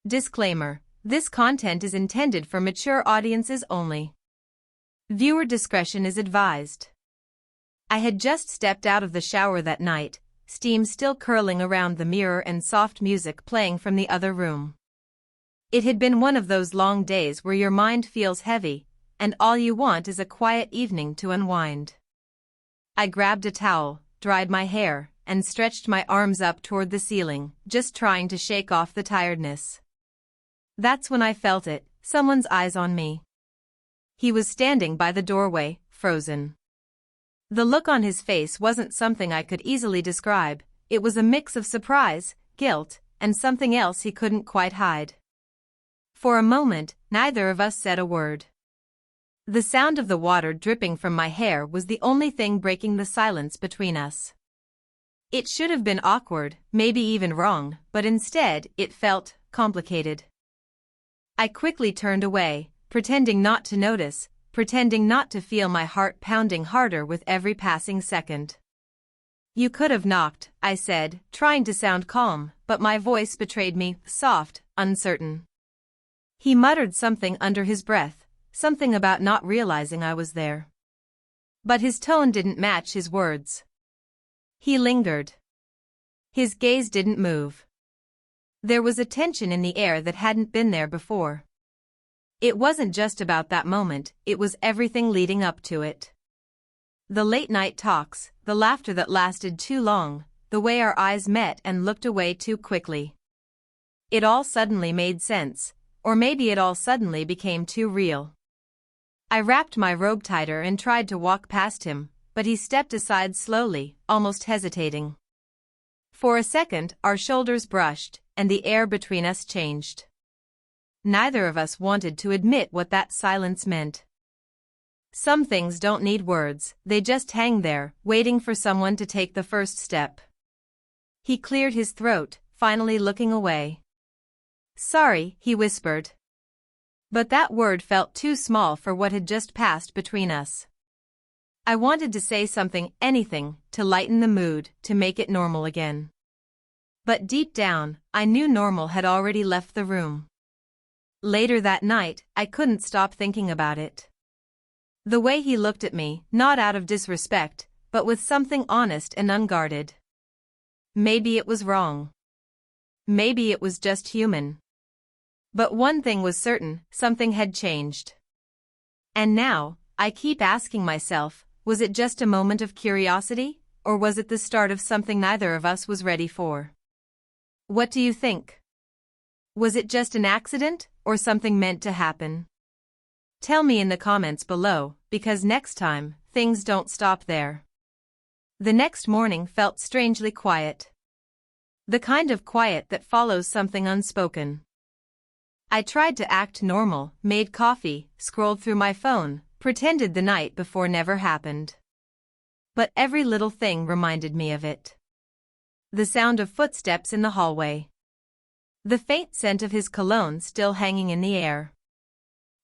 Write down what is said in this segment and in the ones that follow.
Disclaimer: this content is intended for mature audiences only. Viewer discretion is advised. I had just stepped out of the shower that night, steam still curling around the mirror and soft music playing from the other room. It had been one of those long days where your mind feels heavy, and all you want is a quiet evening to unwind. I grabbed a towel, dried my hair, and stretched my arms up toward the ceiling, just trying to shake off the tiredness. That's when I felt it, someone's eyes on me. He was standing by the doorway, frozen. The look on his face wasn't something I could easily describe. It was a mix of surprise, guilt, and something else he couldn't quite hide. For a moment, neither of us said a word. The sound of the water dripping from my hair was the only thing breaking the silence between us. It should have been awkward, maybe even wrong, but instead, it felt complicated. I quickly turned away, pretending not to notice, pretending not to feel my heart pounding harder with every passing second. "You could have knocked," I said, trying to sound calm, but my voice betrayed me, soft, uncertain. He muttered something under his breath, something about not realizing I was there. But his tone didn't match his words. He lingered. His gaze didn't move. There was a tension in the air that hadn't been there before. It wasn't just about that moment, it was everything leading up to it. The late-night talks, the laughter that lasted too long, the way our eyes met and looked away too quickly. It all suddenly made sense, or maybe it all suddenly became too real. I wrapped my robe tighter and tried to walk past him, but he stepped aside slowly, almost hesitating. For a second, our shoulders brushed, and the air between us changed. Neither of us wanted to admit what that silence meant. Some things don't need words, they just hang there, waiting for someone to take the first step. He cleared his throat, finally looking away. "Sorry," he whispered. But that word felt too small for what had just passed between us. I wanted to say something, anything, to lighten the mood, to make it normal again. But deep down, I knew normal had already left the room. Later that night, I couldn't stop thinking about it. The way he looked at me, not out of disrespect, but with something honest and unguarded. Maybe it was wrong. Maybe it was just human. But one thing was certain, something had changed. And now, I keep asking myself, was it just a moment of curiosity, or was it the start of something neither of us was ready for? What do you think? Was it just an accident, or something meant to happen? Tell me in the comments below, because next time, things don't stop there. The next morning felt strangely quiet. The kind of quiet that follows something unspoken. I tried to act normal, made coffee, scrolled through my phone, pretended the night before never happened. But every little thing reminded me of it. The sound of footsteps in the hallway. The faint scent of his cologne still hanging in the air.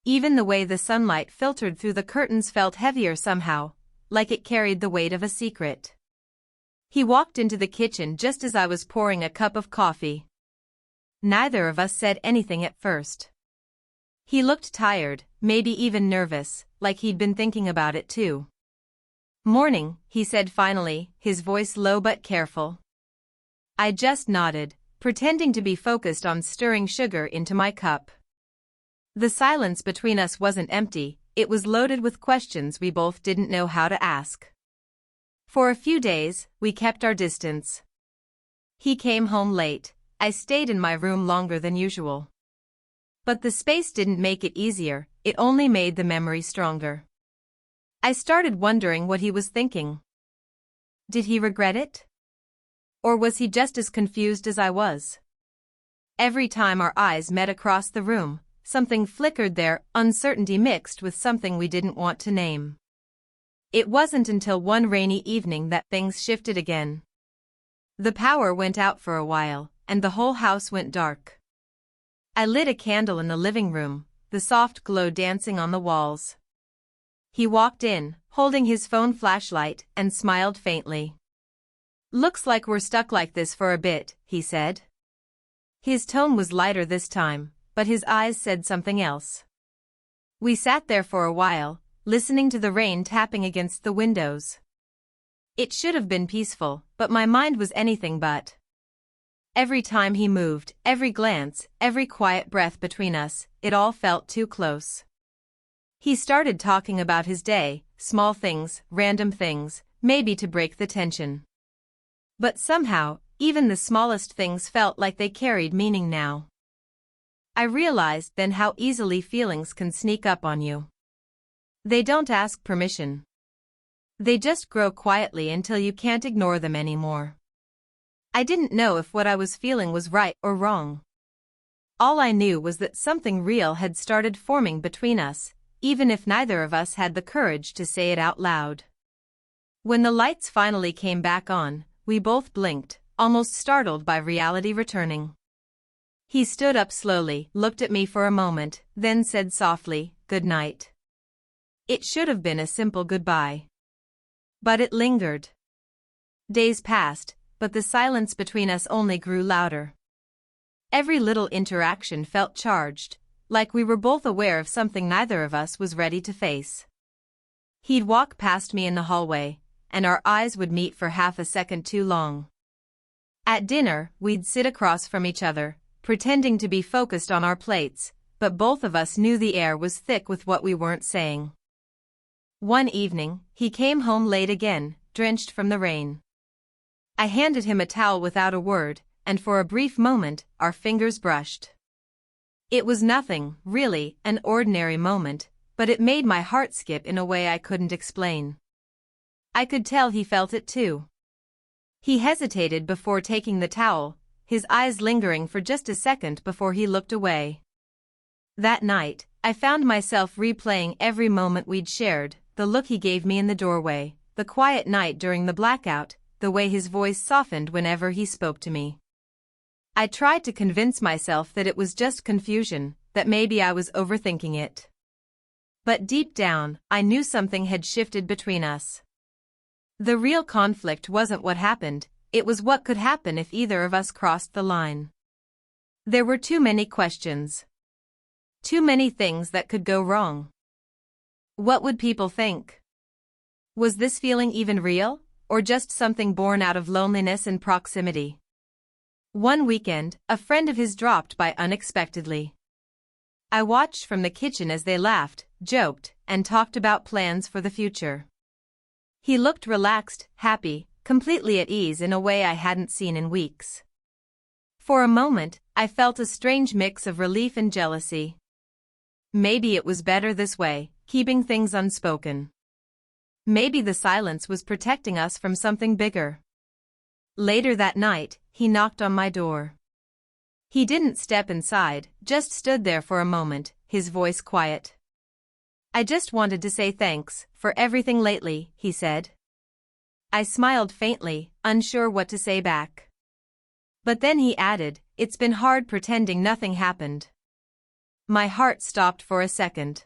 Even the way the sunlight filtered through the curtains felt heavier somehow, like it carried the weight of a secret. He walked into the kitchen just as I was pouring a cup of coffee. Neither of us said anything at first. He looked tired, maybe even nervous, like he'd been thinking about it too. "Morning," he said finally, his voice low but careful. I just nodded, pretending to be focused on stirring sugar into my cup. The silence between us wasn't empty, it was loaded with questions we both didn't know how to ask. For a few days, we kept our distance. He came home late, I stayed in my room longer than usual. But the space didn't make it easier, it only made the memory stronger. I started wondering what he was thinking. Did he regret it? Or was he just as confused as I was? Every time our eyes met across the room, something flickered there, uncertainty mixed with something we didn't want to name. It wasn't until one rainy evening that things shifted again. The power went out for a while, and the whole house went dark. I lit a candle in the living room, the soft glow dancing on the walls. He walked in, holding his phone flashlight, and smiled faintly. "Looks like we're stuck like this for a bit," he said. His tone was lighter this time, but his eyes said something else. We sat there for a while, listening to the rain tapping against the windows. It should have been peaceful, but my mind was anything but. Every time he moved, every glance, every quiet breath between us, it all felt too close. He started talking about his day, small things, random things, maybe to break the tension. But somehow, even the smallest things felt like they carried meaning now. I realized then how easily feelings can sneak up on you. They don't ask permission. They just grow quietly until you can't ignore them anymore. I didn't know if what I was feeling was right or wrong. All I knew was that something real had started forming between us, even if neither of us had the courage to say it out loud. When the lights finally came back on, we both blinked, almost startled by reality returning. He stood up slowly, looked at me for a moment, then said softly, "Good night." It should have been a simple goodbye. But it lingered. Days passed, but the silence between us only grew louder. Every little interaction felt charged, like we were both aware of something neither of us was ready to face. He'd walk past me in the hallway, and our eyes would meet for half a second too long. At dinner, we'd sit across from each other, pretending to be focused on our plates, but both of us knew the air was thick with what we weren't saying. One evening, he came home late again, drenched from the rain. I handed him a towel without a word, and for a brief moment, our fingers brushed. It was nothing, really, an ordinary moment, but it made my heart skip in a way I couldn't explain. I could tell he felt it too. He hesitated before taking the towel, his eyes lingering for just a second before he looked away. That night, I found myself replaying every moment we'd shared, the look he gave me in the doorway, the quiet night during the blackout, the way his voice softened whenever he spoke to me. I tried to convince myself that it was just confusion, that maybe I was overthinking it. But deep down, I knew something had shifted between us. The real conflict wasn't what happened, it was what could happen if either of us crossed the line. There were too many questions. Too many things that could go wrong. What would people think? Was this feeling even real, or just something born out of loneliness and proximity? One weekend, a friend of his dropped by unexpectedly. I watched from the kitchen as they laughed, joked, and talked about plans for the future. He looked relaxed, happy, completely at ease in a way I hadn't seen in weeks. For a moment, I felt a strange mix of relief and jealousy. Maybe it was better this way, keeping things unspoken. Maybe the silence was protecting us from something bigger. Later that night, he knocked on my door. He didn't step inside, just stood there for a moment, his voice quiet. "I just wanted to say thanks for everything lately," he said. I smiled faintly, unsure what to say back. But then he added, "It's been hard pretending nothing happened." My heart stopped for a second.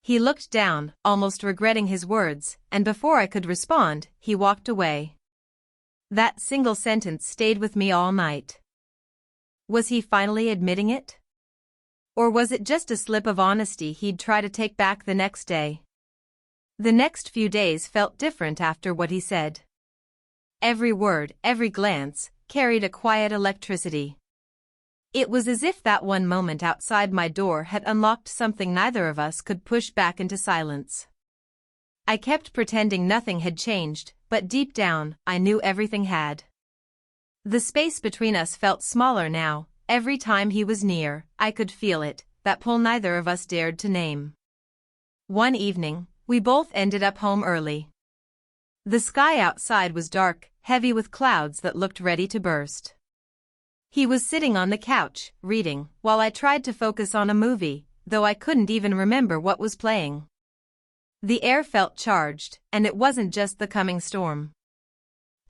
He looked down, almost regretting his words, and before I could respond, he walked away. That single sentence stayed with me all night. Was he finally admitting it? Or was it just a slip of honesty he'd try to take back the next day? The next few days felt different after what he said. Every word, every glance, carried a quiet electricity. It was as if that one moment outside my door had unlocked something neither of us could push back into silence. I kept pretending nothing had changed, but deep down, I knew everything had. The space between us felt smaller now. Every time he was near, I could feel it, that pull neither of us dared to name. One evening, we both ended up home early. The sky outside was dark, heavy with clouds that looked ready to burst. He was sitting on the couch, reading, while I tried to focus on a movie, though I couldn't even remember what was playing. The air felt charged, and it wasn't just the coming storm.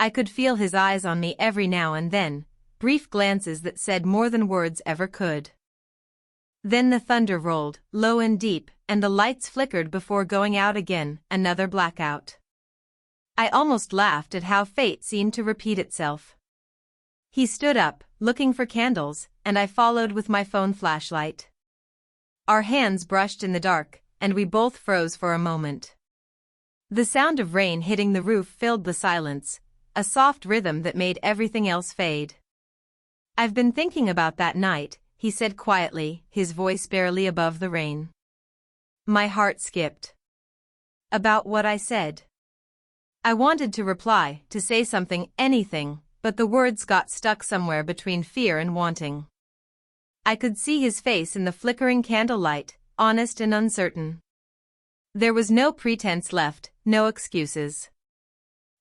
I could feel his eyes on me every now and then, brief glances that said more than words ever could. Then the thunder rolled, low and deep, and the lights flickered before going out again, another blackout. I almost laughed at how fate seemed to repeat itself. He stood up, looking for candles, and I followed with my phone flashlight. Our hands brushed in the dark, and we both froze for a moment. The sound of rain hitting the roof filled the silence, a soft rhythm that made everything else fade. "I've been thinking about that night," he said quietly, his voice barely above the rain. My heart skipped. About what I said. I wanted to reply, to say something, anything, but the words got stuck somewhere between fear and wanting. I could see his face in the flickering candlelight, honest and uncertain. There was no pretense left, no excuses.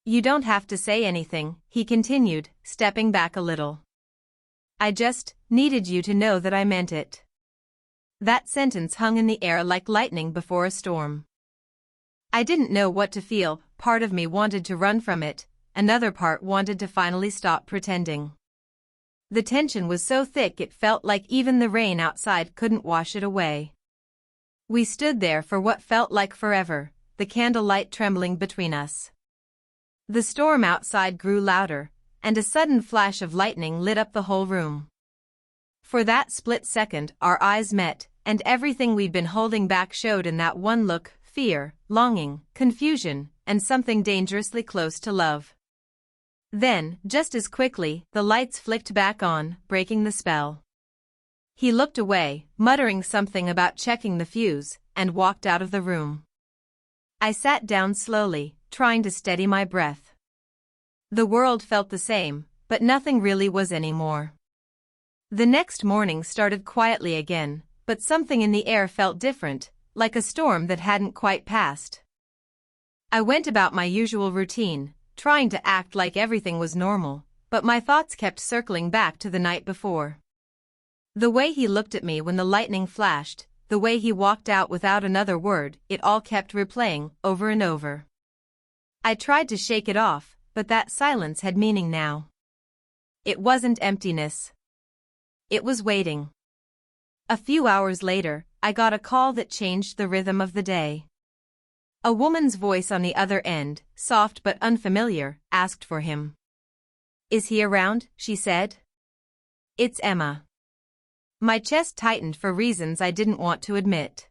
"You don't have to say anything," he continued, stepping back a little. "I just needed you to know that I meant it." That sentence hung in the air like lightning before a storm. I didn't know what to feel. Part of me wanted to run from it, another part wanted to finally stop pretending. The tension was so thick it felt like even the rain outside couldn't wash it away. We stood there for what felt like forever, the candlelight trembling between us. The storm outside grew louder, and a sudden flash of lightning lit up the whole room. For that split second, our eyes met, and everything we'd been holding back showed in that one look: fear, longing, confusion, and something dangerously close to love. Then, just as quickly, the lights flicked back on, breaking the spell. He looked away, muttering something about checking the fuse, and walked out of the room. I sat down slowly, trying to steady my breath. The world felt the same, but nothing really was anymore. The next morning started quietly again, but something in the air felt different, like a storm that hadn't quite passed. I went about my usual routine, trying to act like everything was normal, but my thoughts kept circling back to the night before. The way he looked at me when the lightning flashed, the way he walked out without another word, it all kept replaying, over and over. I tried to shake it off, but that silence had meaning now. It wasn't emptiness. It was waiting. A few hours later, I got a call that changed the rhythm of the day. A woman's voice on the other end, soft but unfamiliar, asked for him. "Is he around?" she said. "It's Emma." My chest tightened for reasons I didn't want to admit.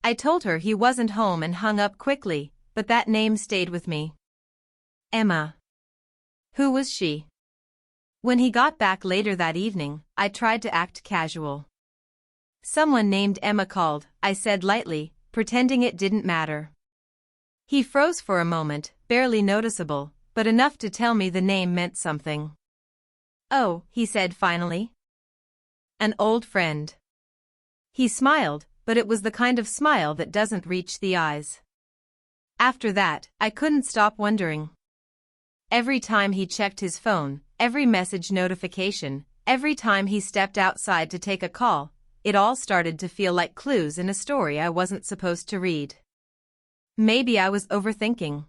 I told her he wasn't home and hung up quickly, but that name stayed with me. Emma. Who was she? When he got back later that evening, I tried to act casual. "Someone named Emma called," I said lightly, pretending it didn't matter. He froze for a moment, barely noticeable, but enough to tell me the name meant something. "Oh," he said finally. "An old friend." He smiled, but it was the kind of smile that doesn't reach the eyes. After that, I couldn't stop wondering. Every time he checked his phone, every message notification, every time he stepped outside to take a call, it all started to feel like clues in a story I wasn't supposed to read. Maybe I was overthinking.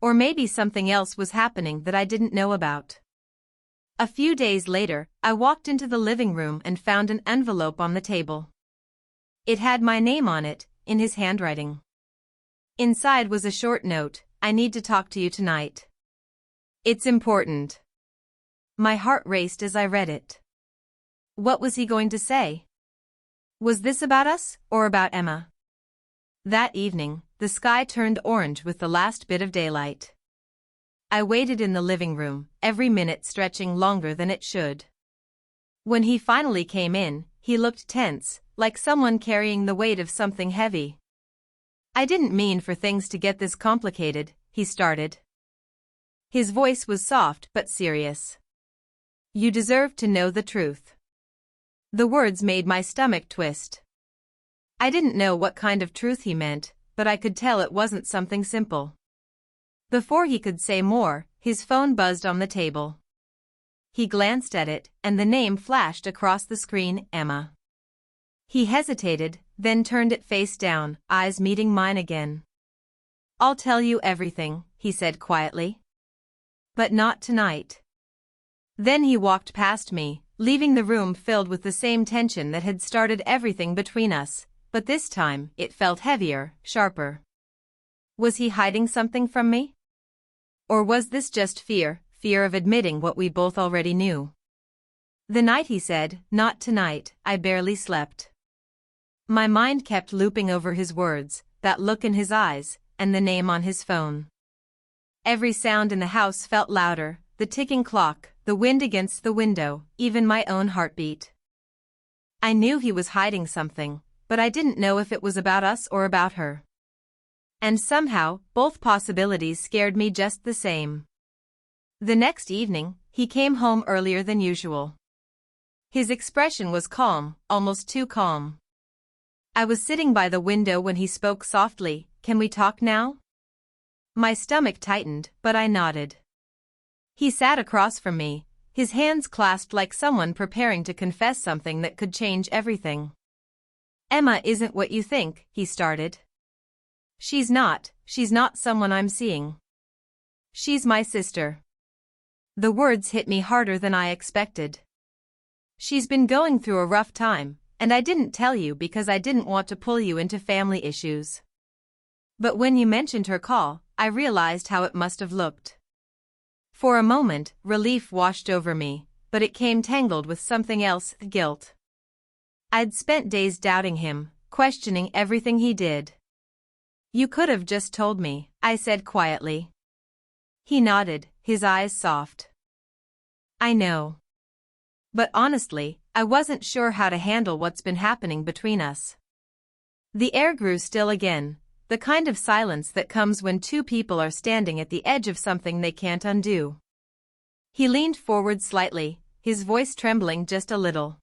Or maybe something else was happening that I didn't know about. A few days later, I walked into the living room and found an envelope on the table. It had my name on it, in his handwriting. Inside was a short note: "I need to talk to you tonight. It's important." My heart raced as I read it. What was he going to say? Was this about us, or about Emma? That evening, the sky turned orange with the last bit of daylight. I waited in the living room, every minute stretching longer than it should. When he finally came in, he looked tense, like someone carrying the weight of something heavy. "I didn't mean for things to get this complicated," he started. His voice was soft but serious. "You deserve to know the truth." The words made my stomach twist. I didn't know what kind of truth he meant, but I could tell it wasn't something simple. Before he could say more, his phone buzzed on the table. He glanced at it, and the name flashed across the screen: Emma. He hesitated, then turned it face down, eyes meeting mine again. "I'll tell you everything," he said quietly. "But not tonight." Then he walked past me, leaving the room filled with the same tension that had started everything between us, but this time it felt heavier, sharper. Was he hiding something from me? Or was this just fear of admitting what we both already knew? The night he said, "Not tonight," I barely slept. My mind kept looping over his words, that look in his eyes, and the name on his phone. Every sound in the house felt louder, the ticking clock, the wind against the window, even my own heartbeat. I knew he was hiding something, but I didn't know if it was about us or about her. And somehow, both possibilities scared me just the same. The next evening, he came home earlier than usual. His expression was calm, almost too calm. I was sitting by the window when he spoke softly, "Can we talk now?" My stomach tightened, but I nodded. He sat across from me, his hands clasped like someone preparing to confess something that could change everything. "Emma isn't what you think," he started. She's not someone I'm seeing. She's my sister." The words hit me harder than I expected. "She's been going through a rough time, and I didn't tell you because I didn't want to pull you into family issues. But when you mentioned her call, I realized how it must have looked." For a moment, relief washed over me, but it came tangled with something else, guilt. I'd spent days doubting him, questioning everything he did. "You could have just told me," I said quietly. He nodded, his eyes soft. "I know. But honestly, I wasn't sure how to handle what's been happening between us." The air grew still again, the kind of silence that comes when two people are standing at the edge of something they can't undo. He leaned forward slightly, his voice trembling just a little.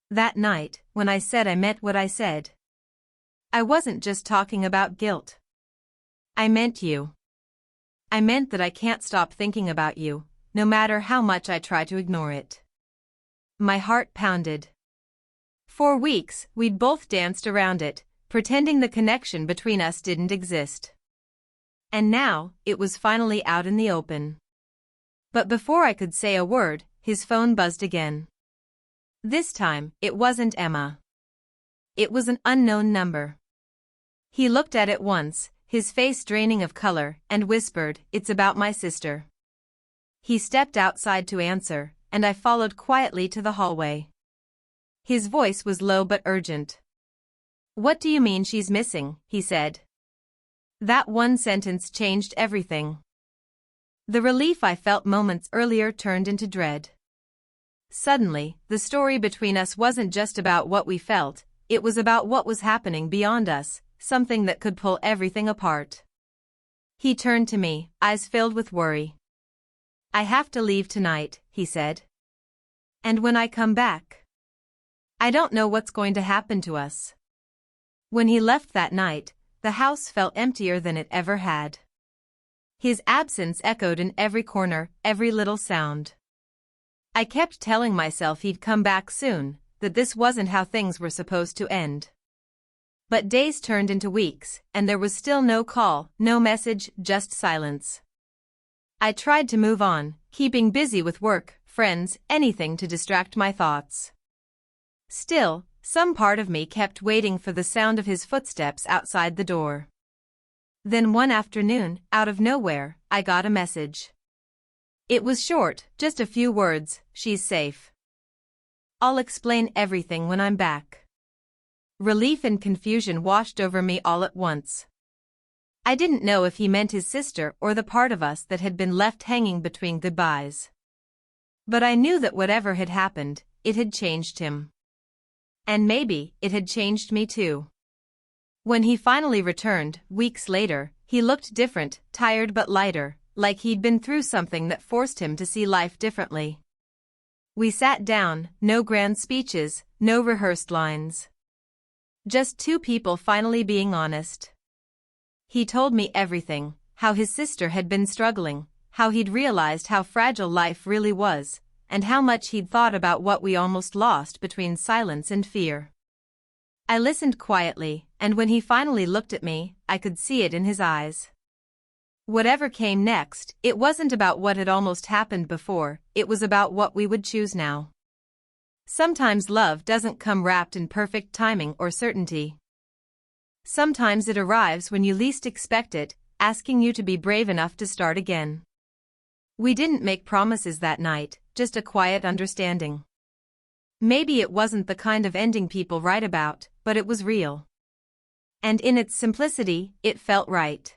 "That night, when I said I meant what I said, I wasn't just talking about guilt. I meant you. I meant that I can't stop thinking about you, no matter how much I try to ignore it." My heart pounded. For weeks, we'd both danced around it, pretending the connection between us didn't exist. And now, it was finally out in the open. But before I could say a word, his phone buzzed again. This time, it wasn't Emma. It was an unknown number. He looked at it once, his face draining of color, and whispered, "It's about my sister." He stepped outside to answer, and I followed quietly to the hallway. His voice was low but urgent. "What do you mean she's missing?" he said. That one sentence changed everything. The relief I felt moments earlier turned into dread. Suddenly, the story between us wasn't just about what we felt, it was about what was happening beyond us, something that could pull everything apart. He turned to me, eyes filled with worry. "I have to leave tonight," he said. "And when I come back, I don't know what's going to happen to us." When he left that night, the house felt emptier than it ever had. His absence echoed in every corner, every little sound. I kept telling myself he'd come back soon, that this wasn't how things were supposed to end. But days turned into weeks, and there was still no call, no message, just silence. I tried to move on, keeping busy with work, friends, anything to distract my thoughts. Still, some part of me kept waiting for the sound of his footsteps outside the door. Then one afternoon, out of nowhere, I got a message. It was short, just a few words, "She's safe. I'll explain everything when I'm back." Relief and confusion washed over me all at once. I didn't know if he meant his sister or the part of us that had been left hanging between goodbyes. But I knew that whatever had happened, it had changed him. And maybe it had changed me too. When he finally returned, weeks later, he looked different, tired but lighter, like he'd been through something that forced him to see life differently. We sat down, no grand speeches, no rehearsed lines. Just two people finally being honest. He told me everything, how his sister had been struggling, how he'd realized how fragile life really was, and how much he'd thought about what we almost lost between silence and fear. I listened quietly, and when he finally looked at me, I could see it in his eyes. Whatever came next, it wasn't about what had almost happened before, it was about what we would choose now. Sometimes love doesn't come wrapped in perfect timing or certainty. Sometimes it arrives when you least expect it, asking you to be brave enough to start again. We didn't make promises that night, just a quiet understanding. Maybe it wasn't the kind of ending people write about, but it was real. And in its simplicity, it felt right.